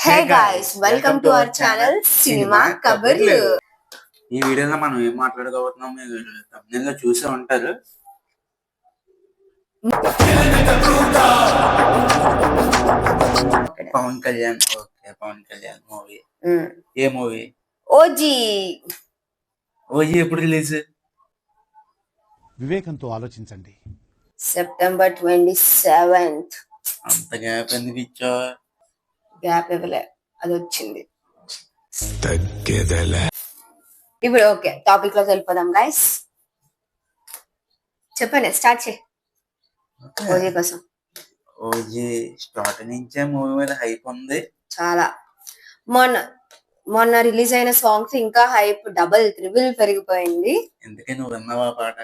Hey guys, welcome to our channel cinema కబుర్లు. ఈ వీడియోలో మనం ఏం మాట్లాడుకోబోతున్నాం మీరు thumbnail లో చూసే ఉంటారు. పవన్ కళ్యాణ్ మూవీ. ఏ మూవీ? ఓజీ. ఓజీ ఎప్పుడు రిలీజ్? వివేకంతో ఆలోచించండి. September 27th. అంత గ్యాప్ ఎందుకు ఇచ్చా? గ్యాప్ ఇవ్వలే, అది వచ్చింది. ఇప్పుడు ఓకే, టాపిక్ లోకి వెళ్ళిపోదాం గైస్. చెప్పండి, స్టార్ట్ చేయి. ఓజీ కోసం. ఓజీ స్టార్ట్ నుంచే మూవీ మీద హైప్ ఉంది చాలా. మొన్న రిలీజ్ అయిన సాంగ్స్ ఇంకా హైప్ డబుల్ ట్రిపుల్ పెరిగిపోయింది. ఎందుకే నువ్వు విన్నావా పాట?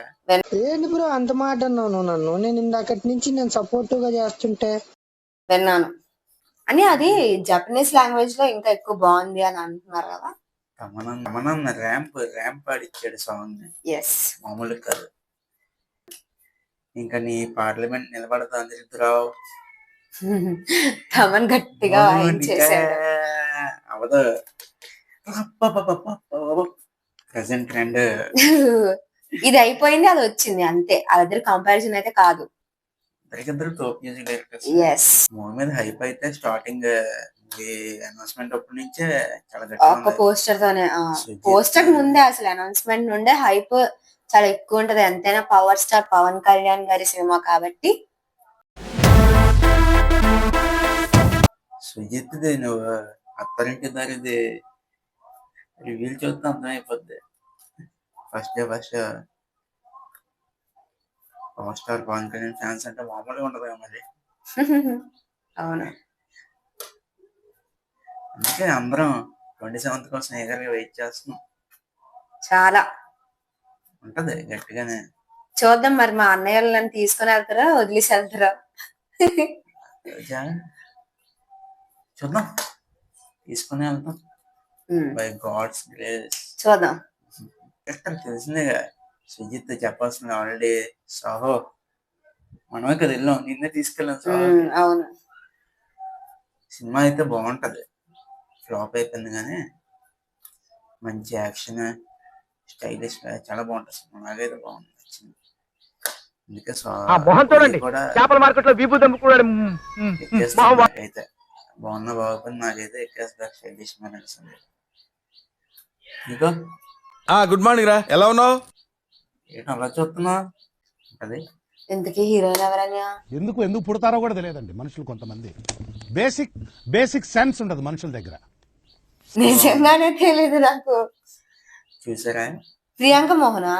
ఏంటి బ్రో అంత మాట అన్నావు నన్ను? నేను ఇందాకటి నుంచి నేను సపోర్టివ్ గా చేస్తుంటే విన్నాను. అని అది జపనీస్ లాంగ్వేజ్ లో ఇంకా ఎక్కువ బాగుంది అని అంటున్నారు కదా. తమనన్న ర్యాంప్ ఆడిచ్చాడు సాంగ్. ఎస్, మామూలు కాదు. ఇంకా నీ పార్లమెంట్ నిలబడతా రావు. తమన్ గట్టిగా అవదు. ప్రెసెంట్ ట్రెండ్ ఇది అయిపోయింది, అది వచ్చింది అంతే. అద్దరు కంపారిజన్ అయితే కాదు. ఇద్దరు టాప్ మ్యూజిక్ డైరెక్టర్స్. మూవీ మీద హైప్ అయితే స్టార్టింగ్ అనౌన్స్మెంట్ అప్పటి నుంచే చాలా ఒక పోస్టర్ తోనే, పోస్టర్ ముందే అసలు అనౌన్స్మెంట్ నుండే హైప్ చాలా ఎక్కువ ఉంటది. ఎంతైనా పవర్ స్టార్ పవన్ కళ్యాణ్ గారి సినిమా కాబట్టి. సుజిత్ నువ్వు అత్తారింటి దారిది రివీల్ చూస్తే అర్థం అయిపోద్ది. First power star Pawan Kalyan fans అంటే మామూలుగా ఉండదు మరి. అవును, అందుకే అందరం 27th కోసం ఎగరగా వెయిట్ చేస్తున్నాం. చాలా ఉంటది గట్టిగానే. చూద్దాం మరి, మా అన్నయ్య నన్ను తీసుకుని వెళ్తారా వదిలేసి వెళ్తారా? చూద్దాం, తీసుకుని వెళ్తాం బై గాడ్స్ గ్రేస్. చూద్దాం. తెలిసిందేగా సుజిత్ చెప్పాల్సిన ఆల్రెడీ. సాహో మనమే కదా వెళ్ళాం, నిన్నే తీసుకెళ్ళాం. అవును, సినిమా అయితే బాగుంటది. ఫ్లాప్ అయిపోయింది కానీ మంచి యాక్షన్ స్టైలిష్ గా చాలా బాగుంటది సినిమా. నాకైతే బాగుంది, నచ్చింది. అందుకే కూడా నాకైతే బాగున్నా బాగుంది. నాకైతే ఎక్కేస్తా స్టైలిష్ గా నచ్చింది. నీకో? గుడ్ మార్నింగ్ రా, ఎలా ఉన్నావు? ఏంటి అలా చూస్తున్నా? అది ఇంతకీ హీరోయిన్ ఎవరన్నా? ఎందుకు పుడతారో కూడా తెలియదండి మనుషులు. కొంతమంది బేసిక్ సెన్స్ ఉండదు మనుషుల దగ్గర. నిజంగానే తెలీదు నాకు. చూసారా? ప్రియాంక మోహనా?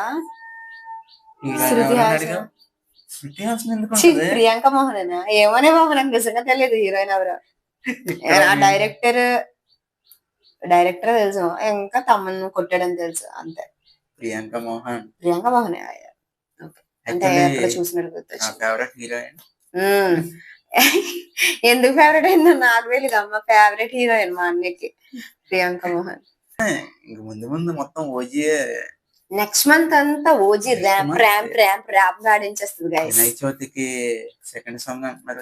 ప్రియాంక మోహనేనా? ఏమనే బాబు, నాకు నిజంగా తెలియదు హీరోయిన్ ఎవరు. డైరెక్టర్ తెలుసు, ఇంకా తమను కొట్టాడని తెలుసు అంతే. ప్రియాంక మోహనే అంటే ఎక్కడ చూసినట్టు హీరోయిన్. ఎందుకు ఫేవరెట్ అయిందో నాకు తెలియదు. అమ్మ ఫేవరెట్ హీరోయిన్ మా అన్నకి ప్రియాంక మోహన్. ముందు మొత్తం ఓజీయే. నెక్స్ట్ మంత్ అంతా ఓజీ ర్యాంప్ ఆడించేస్తుంది గైస్. వినాయక చవితికి సెకండ్ సాంగ్ అంటున్నారు.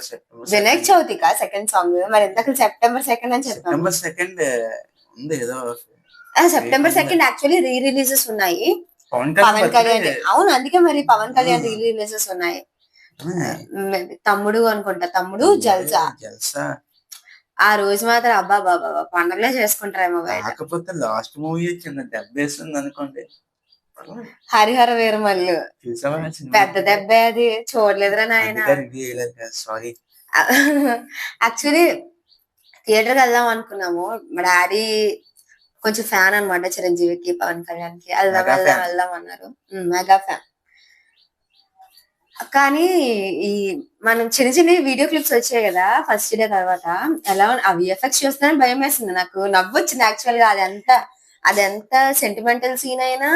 వినాయక చవితికా సెకండ్ సాంగ్? మరి ఇంతకు సెప్టెంబర్ 2 అని చెప్పాను. సెప్టెంబర్ 2 ఉంది ఏదో. సెప్టెంబర్ 2 యాక్చువల్లీ రీ రిలీజెస్ ఉన్నాయి పవన్ కళ్యాణ్. అవును, అందుకే మరి పవన్ కళ్యాణ్ రీ రిలీజెస్ ఉన్నాయి. తమ్ముడు అనుకుంటా, తమ్ముడు జల్సా. ఆ రోజు మాత్రం అబ్బా బాబా పండగలే చేసుకుంటారేమో. కాకపోతే లాస్ట్ మూవీ చిన్న దెబ్బ వేస్తుంది అనుకోండి. హరిహర వీరమల్లు పెద్ద దెబ్బ, అది చూడలేదురా నాయన. సారీ. యాక్చువల్లీ థియేటర్కి వెళ్దాం అనుకున్నాము. మా డాడీ కొంచెం ఫ్యాన్ అనమాట చిరంజీవికి, పవన్ కళ్యాణ్ కి. వెళ్దాం అన్నారు. Mega fan. కానీ ఈ మనం చిన్న వీడియో క్లిప్స్ వచ్చాయి కదా ఫస్ట్ డే తర్వాత, ఎలా ఆ విఎఫ్ఎక్స్ చూస్తున్నాను భయం వేస్తుంది నాకు. నవ్వు వచ్చింది యాక్చువల్ గా. అదెంత సెంటిమెంటల్ సీన్ అయినా,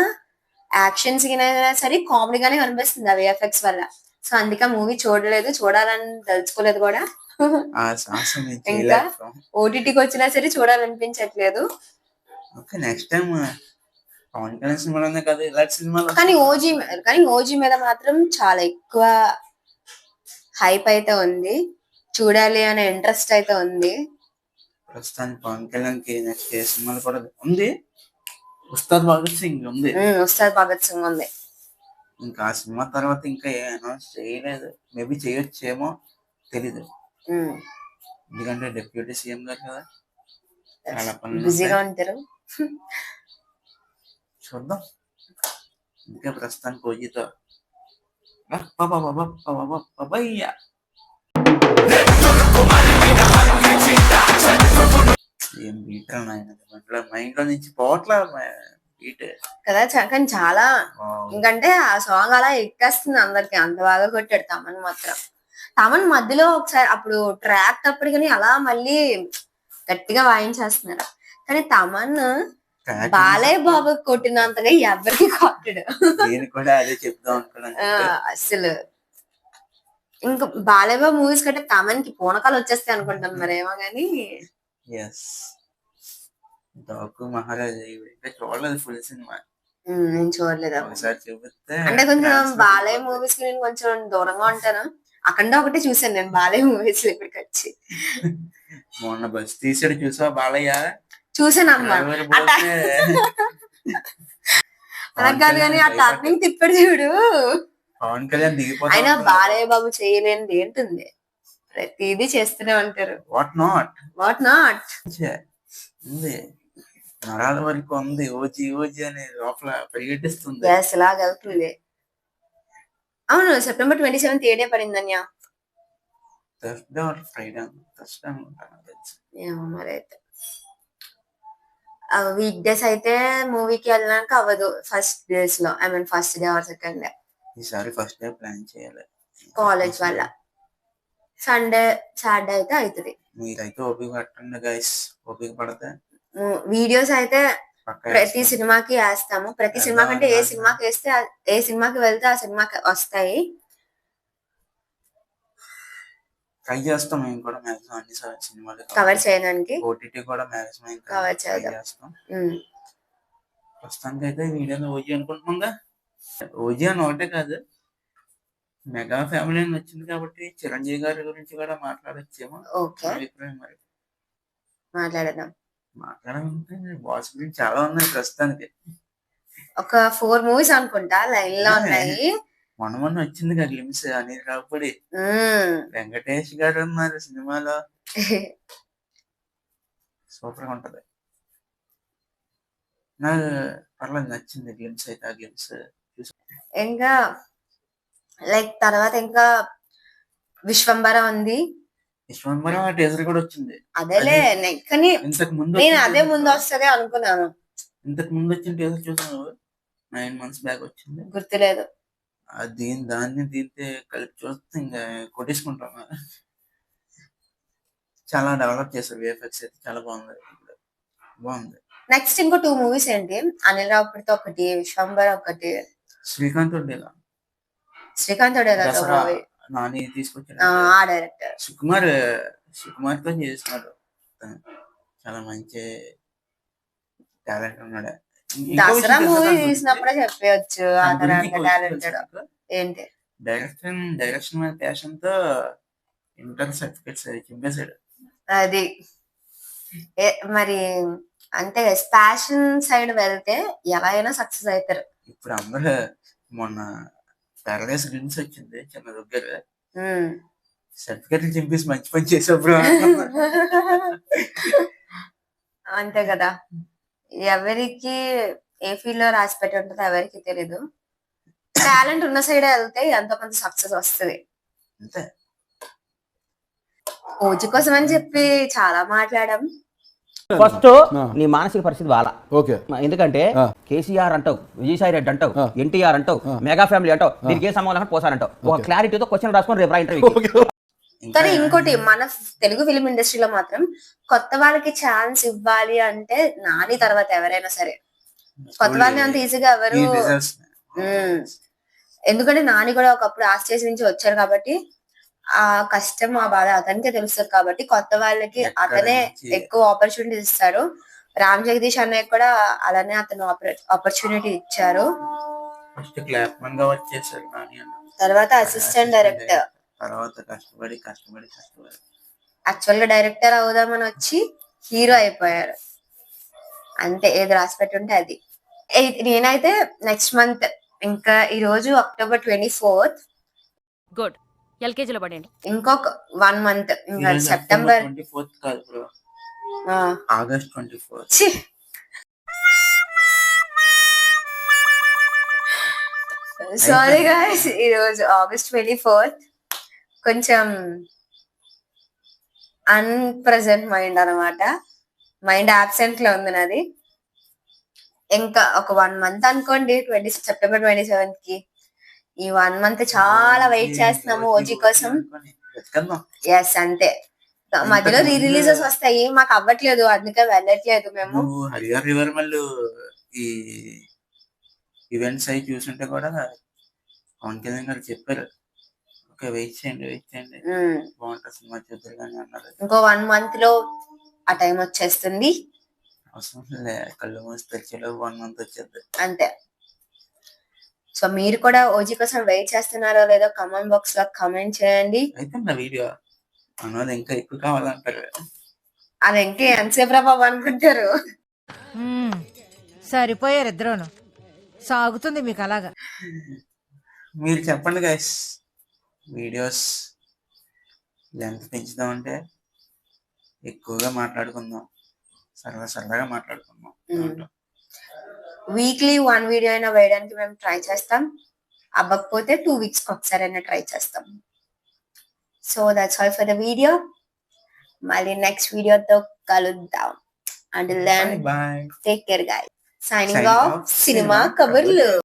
యాక్షన్ సీన్ అయినా సరే కామెడీగానే కనిపిస్తుంది ఆ విఎఫ్ఎక్స్ వల్ల. సో అందుకే మూవీ చూడలేదు, చూడాలని తలుచుకోలేదు కూడా. ఇంకా ఓటీటీకి వచ్చినా సరే చూడాలనిపించట్లేదు. నెక్స్ట్ టైం పవన్ కళ్యాణ్ సినిమాలోనే కాదు ఇలాంటి సినిమాలు. కానీ ఓజీ మీద మాత్రం చాలా ఎక్కువ హైప్ అయితే ఉంది. చూడాలి అనే ఇంట్రెస్ట్ అయితే ఉంది. ప్రస్తుతానికి పవన్ కళ్యాణ్ కి నెక్స్ట్ ఏ సినిమాలు కూడా ఉంది. ఉస్తాద్ భగత్ సింగ్ ఉంది. ఉస్తాద్ భగత్ సింగ్ ఉంది. ఇంకా ఆ సినిమా తర్వాత ఇంకా ఏ అనౌన్స్ చేయలేదు. మేబీ చేయొచ్చేమో తెలీదు. ఎందుకంటే డిప్యూటీ సీఎం గారు కదా, చాలా పనులు బిజీగా ఉంటాయి. ఉంటారు. చూద్దాం. ఇంకా ప్రస్తుతానికి ఓజీతో ఏం బీట్ ఆయన మైండ్ లో నుంచి పోవట్లా బీట్ కదా. కానీ చాలా ఇంకంటే ఆ సాంగ్ అలా ఎక్కేస్తుంది అందరికి. అంత బాగా కొట్టాడు తమన్ మాత్రం. తమన్ మధ్యలో ఒకసారి అప్పుడు ట్రాక్ తప్పటికని అలా మళ్ళీ గట్టిగా వాయించేస్తున్నారు. కానీ తమన్ బాలయ్య బాబు కొట్టినంతగా ఎవరికి కొట్టడు. నేను కూడా అదే చెప్దాం అనుకున్నాను. అసలు ఇంకా బాలయ్య బాబు మూవీస్ కంటే తమన్ కి పూనకాలు వచ్చేస్తాయి అనుకుంటాను మరేమో గానీ. డాకు మహారాజా ఇంకా చూడలేదు ఫుల్ సినిమా. నేను చూడలేదు. ఒకసారి చూపిస్తే అంటే కొంచెం బాలయ్య మూవీస్ కి నేను కొంచెం దూరంగా ఉంటాను. అఖండ ఒకటే చూసాను నేను బాలయ్య మూవీస్ ఇక్కడికి వచ్చి. మొన్న బస్ తీసాడు చూసా బాలయ్య. చూసానమ్మా. అలా కాదు కానీ ఆ టర్నింగ్ తిప్పాడు చూడు. పవన్ కళ్యాణ్ దిగిపోతా. అయినా బాలయ్య బాబు చేయలేనిది ఏంటుంది, ప్రతిదీ చేస్తూనే ఉంటారు. వాట్ నాట్ ఉంది. నరాల వరకు ఉంది. ఓజీ ఓజీ అనే లోపల పరిగెట్టిస్తుంది. లాగా వెళ్తుంది. అవును, September 27th ఏ డే పడిందన్యా? థర్స్డే ఫ్రైడే ఏమో మరి. అయితే వీక్ డేస్ అయితే మూవీకి వెళ్ళడానికి అవ్వదు. ఫస్ట్ డేస్ లో first day or second day. ఈసారి ఫస్ట్ డే ప్లాన్ చేయాలి కాలేజ్ వల్ల. సండే సాటర్డే అయితే అవుతుంది. మీరైతే ఓపిక పట్టండి గైస్. ఓపిక పడితే వీడియోస్ అయితే ప్రతి సినిమాకి వేస్తాము. ప్రతి సినిమా కంటే ఏ సినిమాకి వేస్తే ఏ సినిమాకి వెళ్తే ఆ సినిమాకి వస్తాయి. ట్రై చేస్తాం మేము కూడా మాక్సిమం అన్ని సినిమాలు కవర్ చేయడానికి. ఓటీటీ కూడా మాక్సిమం కవర్ చేస్తాం. ప్రస్తుతానికి అయితే వీడియోలో ఓజీ అనుకుంటున్నాంగా. ఓజీ అని ఒకటే కాదు, మెగా ఫ్యామిలీ అని వచ్చింది కాబట్టి చిరంజీవి గారి గురించి కూడా మాట్లాడొచ్చేమో. అభిప్రాయం మరి మాట్లాడదాం. మాట్లాడాలంటే బాస్ గురించి చాలా ఉన్నాయి. ప్రస్తుతానికి ఒక 4 మూవీస్ అనుకుంటా లైన్ లో ఉన్నాయి. మొన్న వచ్చింది కదా గ్లిమ్స్. అనిల్ రావుపూడి, వెంకటేష్ గారు ఉన్నారు సినిమాలో. సూపర్ గా ఉంటది. నాకు పర్లేదు నచ్చింది గ్లిమ్స్ అయితే. ఆ గ్లిమ్స్ ఇంకా లైక్ తర్వాత ఇంకా విశ్వంబర ఉంది. విశ్వంబర టీజర్ కూడా వచ్చింది. అదేలే కానీ ఇంతకు ముందు నేను అదే ముందు వస్తుంది అనుకున్నాను. ఇంతకు ముందు వచ్చిన టీజర్ చూసాను. 9 months బ్యాక్ వచ్చింది. గుర్తులేదు. దాన్ని దీంతో కలిపి చూస్తే ఇంకా కొట్టేసుకుంటాం. చాలా డెవలప్ చేశారు. విఎఫ్ఎక్స్ అయితే చాలా బాగుంది. నెక్స్ట్ ఇంకో 2 మూవీస్ ఏంటి? అనిల్ రావుపూడితో ఒకటి, విశ్వంబర ఒకటి, శ్రీకాంత్ నాని తీసుకొచ్చాడు. ఆ డైరెక్టర్ సుకుమార్ తో చేస్తున్నాడు. చాలా మంచి టాలెంట్ ఉన్నాడు. దసరా మూవీ తీసినప్పుడే చెప్పవచ్చు టాలెంటెడ్. ఏంటి డైరెక్షన్ మీద ప్యాషన్ తో ఇంటర్ సర్టిఫికేట్స్ చింపేశాడు. అది మరి అంటే ప్యాషన్ సైడ్ వెళ్తే ఎలా అయినా సక్సెస్ అవుతారు. ఇప్పుడు అందరూ మొన్న ప్యారడైస్ గ్లిమ్స్ వచ్చింది చిన్న దగ్గర. సర్టిఫికేట్లు చింపేసి మంచి పని చేసేప్పుడు. అంతే కదా. ఎవరికి ఏ ఫీల్డ్ లో రాసి పెట్టి ఉంటుందో ఎవరికి తెలీదు. టాలెంట్ ఉన్న సైడ్ వెళ్తే ఎంతో కొంత సక్సెస్ వస్తుంది. అంతే. ఓజీ కోసం అని చెప్పి చాలా మాట్లాడాం. ఫస్ట్ నీ మానసిక పరిస్థితి బాగా. ఓకే. ఎందుకంటే కేసీఆర్ అంటావు, విజయసాయి రెడ్డి అంటావు, ఎన్టీఆర్ అంటావు, మెగా ఫ్యామిలీ అంటావు, దీనికి ఏ సంబంధం పోసారంటావు. ఒక క్లారిటీతో క్వశ్చన్ రాసుకొని రేపు ఇంటర్వ్యూ. కానీ ఇంకోటి, మన తెలుగు ఫిలిం ఇండస్ట్రీలో మాత్రం కొత్త వాళ్ళకి ఛాన్స్ ఇవ్వాలి అంటే నాని తర్వాత ఎవరైనా సరే. కొత్త వాళ్ళని అంత ఈజీగా ఎవరు, ఎందుకంటే నాని కూడా ఒకప్పుడు ఆ స్టేజ్ నుంచి వచ్చారు కాబట్టి ఆ కష్టం ఆ బాధ అతనికే తెలుస్తుంది కాబట్టి కొత్త వాళ్ళకి అతనే ఎక్కువ ఆపర్చునిటీస్ ఇస్తారు. రామ్ జగదీష్ అన్నయ్య కూడా అలానే అతను ఆపర్చునిటీ ఇచ్చారు. తర్వాత అసిస్టెంట్ డైరెక్టర్, తర్వాత కష్టపడి యాక్చువల్ గా డైరెక్టర్ అవుదామని వచ్చి హీరో అయిపోయారు. అంతే, ఏది రాసి పెట్టుంటే అది. నేనైతే నెక్స్ట్ మంత్, ఇంకా ఈ రోజు October 24th, గుడ్. ఎల్కేజీలో పడండి. ఇంకొక 1 month, ఇంకా సెప్టెంబర్ 24th కాదు బ్రో, ఆ, August 24th. ఛీ. సారీ గాయ్స్, ఈరోజు August 24th. కొంచెం అన్ప్రెజెంట్ మైండ్ అనమాట, మైండ్ ఆబ్సెంట్ లో ఉంది నాది. ఇంకా ఒక 1 month అనుకోండి, September 27th కి. ఈ 1 month చాలా వెయిట్ చేస్తున్నాము ఓజీ కోసం. వెతుకుందాం. ఎస్, అంతే. మధ్యలో రిలీజెస్ వస్తాయి, మాకు అవ్వట్లేదు, అందుకే వెళ్ళట్లేదు మేము. నువ్వు హరిహర్ రివర్ మళ్ళీ ఈ ఈవెంట్స్ అవి చూసుంటే కూడా పవన్ కళ్యాణ్ గారు చెప్పారు, ఓకే వెయిట్ చేయండి బాగుంటుంది సినిమా చూద్దరు కానీ అన్నారు. ఇంకో 1 month లో ఆ టైం వచ్చేస్తుంది. అవసరం లే, కళ్ళు మూసి తెచ్చేలో 1 month వచ్చేది అంతే. సో మీరు కూడా ఓజీ కోసం వెయిట్ చేస్తున్నారో లేదో కామెంట్ బాక్స్ లో కామెంట్ చేయండి. అయితే నా వీడియో అన్నది ఇంకా ఎక్కువ కావాలంటారు. అది ఇంకా ఎంతసేపు రా బాబు అనుకుంటారు. సరిపోయారు ఇద్దరును, సాగుతుంది మీకు అలాగా. మీరు చెప్పండి గైస్, వీడియోస్ లెంత్ పెంచుదామంటే ఎక్కువగా మాట్లాడుకుందాం, సరదాగా మాట్లాడుకుందాం. వీక్లీ 1 వీడియో అయినా వేయడానికి మేము ట్రై చేస్తాం. అవ్వకపోతే 2 weeks ఒకసారి అయినా ట్రై చేస్తాం. So that's all for the video. మళ్ళీ నెక్స్ట్ వీడియోతో కలుద్దాం. Until then, bye. take care guys. Signing off, సినిమా కబుర్లు.